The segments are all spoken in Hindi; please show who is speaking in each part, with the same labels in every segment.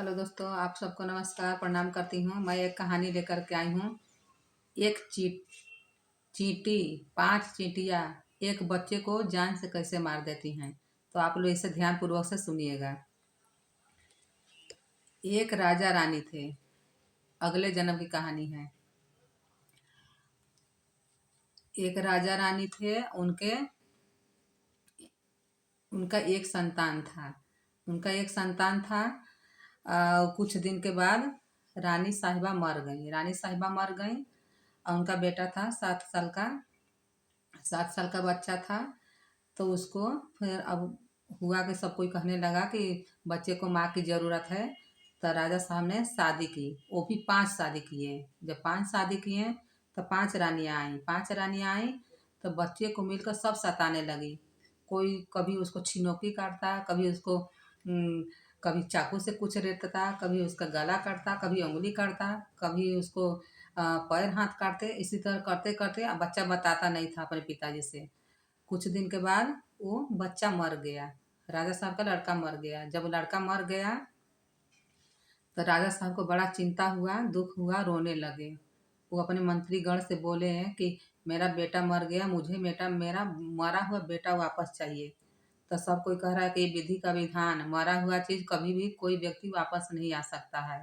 Speaker 1: हेलो दोस्तों, आप सबको नमस्कार, प्रणाम करती हूँ। मैं एक कहानी लेकर के आई हूँ। एक चींटी, 5 चींटियाँ एक बच्चे को जान से कैसे मार देती हैं। तो आप लोग इसे ध्यान पूर्वक से सुनिएगा। एक राजा रानी थे। अगले जन्म की कहानी है। एक राजा रानी थे। उनका एक संतान था। कुछ दिन के बाद रानी साहिबा मर गई और उनका बेटा था 7 साल का। 7 साल का बच्चा था। तो उसको फिर अब हुआ कि सब कोई कहने लगा कि बच्चे को माँ की ज़रूरत है। तो राजा साहब ने शादी की। वो भी 5 शादी किए। जब 5 शादी किए तो 5 रानियाँ आई। तो बच्चे को मिलकर सब सताने लगी। कोई कभी उसको छिनोकी काटता, कभी चाकू से कुछ रेतता, कभी उसका गला काटता, कभी उंगली काटता, कभी उसको पैर हाथ काटते। इसी तरह करते करते अब बच्चा बताता नहीं था अपने पिताजी से। कुछ दिन के बाद वो बच्चा मर गया। राजा साहब का लड़का मर गया। जब लड़का मर गया तो राजा साहब को बड़ा चिंता हुआ, दुख हुआ, रोने लगे। वो अपने मंत्रीगण से बोले हैं कि मेरा बेटा मर गया, मुझे मेरा मरा हुआ बेटा वापस चाहिए। तो सब कोई कह रहा है कि ये विधि का विधान, मरा हुआ चीज़ कभी भी कोई व्यक्ति वापस नहीं आ सकता है।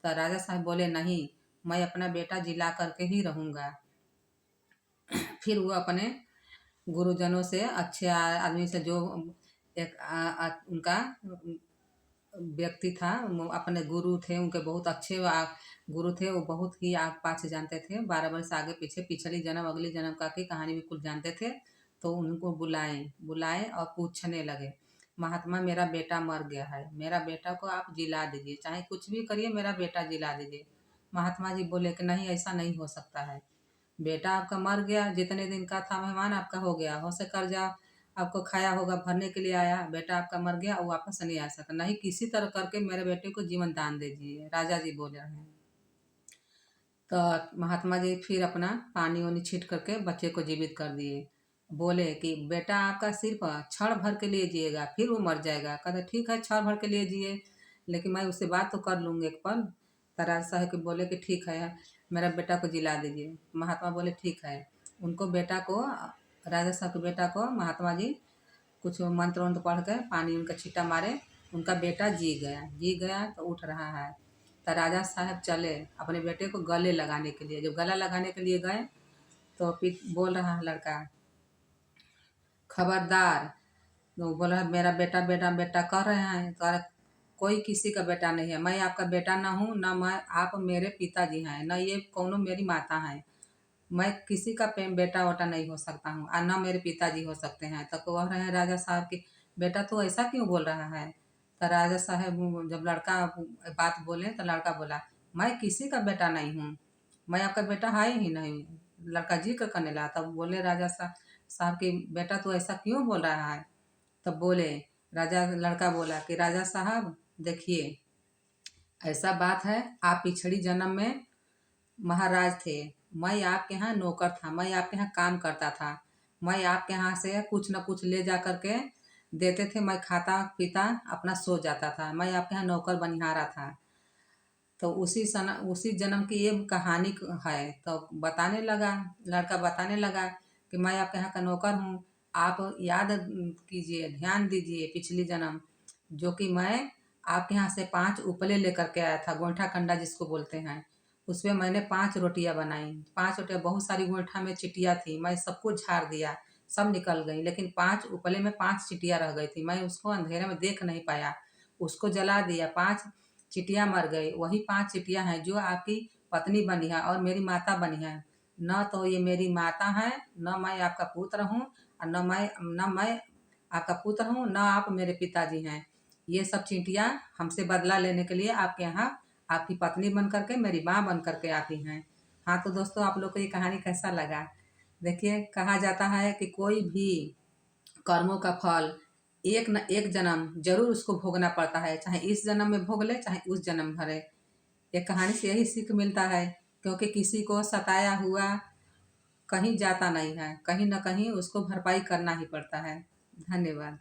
Speaker 1: तो राजा साहब बोले नहीं, मैं अपना बेटा जिला करके ही रहूँगा। फिर वो अपने गुरुजनों से, अच्छे आदमी से, जो उनका व्यक्ति था, वो अपने गुरु थे, उनके बहुत अच्छे गुरु थे। वो बहुत ही आग पाछ जानते थे, 12 वर्ष आगे पीछे, पिछली जन्म अगली जन्म का की कहानी भी कुछ जानते थे। तो उनको बुलाए बुलाए और पूछने लगे, महात्मा मेरा बेटा मर गया है, मेरा बेटा को आप जिला दीजिए, चाहे कुछ भी करिए, मेरा बेटा जिला दीजिए। महात्मा जी बोले कि नहीं, ऐसा नहीं हो सकता है। बेटा आपका मर गया, जितने दिन का था मेहमान आपका हो गया, हो से कर्जा आपको खाया होगा, भरने के लिए आया, बेटा आपका मर गया, वो वापस नहीं आ सकता। नहीं, किसी तरह करके मेरे बेटे को जीवन दान दे दीजिए, राजा जी बोल रहे हैं। तो महात्मा जी फिर अपना पानी वानी छीट करके बच्चे को जीवित कर दिए। बोले कि बेटा आपका सिर्फ क्षण भर के लिए जिएगा, फिर वो मर जाएगा। कहते ठीक है, क्षण भर के लिए जिए, लेकिन मैं उससे बात तो कर लूँगी एक पल। तो राजा साहब के बोले कि ठीक है, मेरा बेटा को जिला दीजिए। महात्मा बोले ठीक है। उनको बेटा को राजा साहब के बेटा को महात्मा जी कुछ मंत्र वंत्र पढ़ के पानी उनका छींटा मारे, उनका बेटा जी गया तो उठ रहा है। तो राजा साहब चले अपने बेटे को गले लगाने के लिए। जब गला लगाने के लिए गए तो बोल रहा है लड़का, खबरदार। तो बोला मेरा बेटा बेटा बेटा कह रहे हैं। तो कोई किसी का बेटा नहीं है, मैं आपका बेटा ना हूँ, ना मैं, आप मेरे पिताजी हैं, न ये कौनो मेरी माता है। मैं किसी का बेटा वोटा नहीं हो सकता हूँ, और न मेरे पिताजी हो सकते हैं। तो कह रहे हैं राजा साहब की, बेटा तू ऐसा क्यों बोल रहा है। तो राजा साहब जब लड़का बात बोले तो लड़का बोला, मैं किसी का बेटा नहीं हूँ, मैं आपका बेटा है ही नहीं। लड़का जिक्र करने लगा। तब बोले राजा साहब की, बेटा तू ऐसा क्यों बोल रहा है। तब बोले लड़का बोला कि राजा साहब देखिए, ऐसा बात है, आप पिछड़ी जन्म में महाराज थे, मैं आपके यहाँ नौकर था, मैं आपके यहाँ काम करता था, मैं आपके यहाँ से कुछ न कुछ ले जा करके देते थे, मैं खाता पीता अपना सो जाता था, मैं आपके यहाँ नौकर बनिहारा था। तो उसी जन्म की ये कहानी है। तो लड़का बताने लगा कि मैं आपके यहाँ का नौकर हूँ, आप याद कीजिए, ध्यान दीजिए पिछली जन्म, जो कि मैं आपके यहाँ से 5 उपले लेकर के आया था, गोईठा कंडा जिसको बोलते हैं। उसमें मैंने 5 रोटियां बनाई। 5 रोटियां, बहुत सारी गोईठा में चिटिया थी, मैं सबको झाड़ दिया, सब निकल गई, लेकिन 5 उपले में 5 चिटिया रह गई थी। मैं उसको अंधेरे में देख नहीं पाया, उसको जला दिया। 5 चिटिया मर गई। वही 5 चिटिया हैं जो आपकी पत्नी बनी है और मेरी माता बनी है। न तो ये मेरी माता है, न मैं आपका पुत्र हूँ, और न मैं आपका पुत्र हूँ, न आप मेरे पिताजी हैं। ये सब चींटियाँ हमसे बदला लेने के लिए आपके यहाँ आपकी पत्नी बन करके, मेरी माँ बन करके आती हैं। हाँ तो दोस्तों, आप लोग को ये कहानी कैसा लगा। देखिए, कहा जाता है कि कोई भी कर्मों का फल एक न एक जन्म जरूर उसको भोगना पड़ता है, चाहे इस जन्म में भोग ले, चाहे उस जन्म भरे। ये कहानी से यही सीख मिलता है, क्योंकि किसी को सताया हुआ कहीं जाता नहीं है, कहीं न कहीं उसको भरपाई करना ही पड़ता है। धन्यवाद।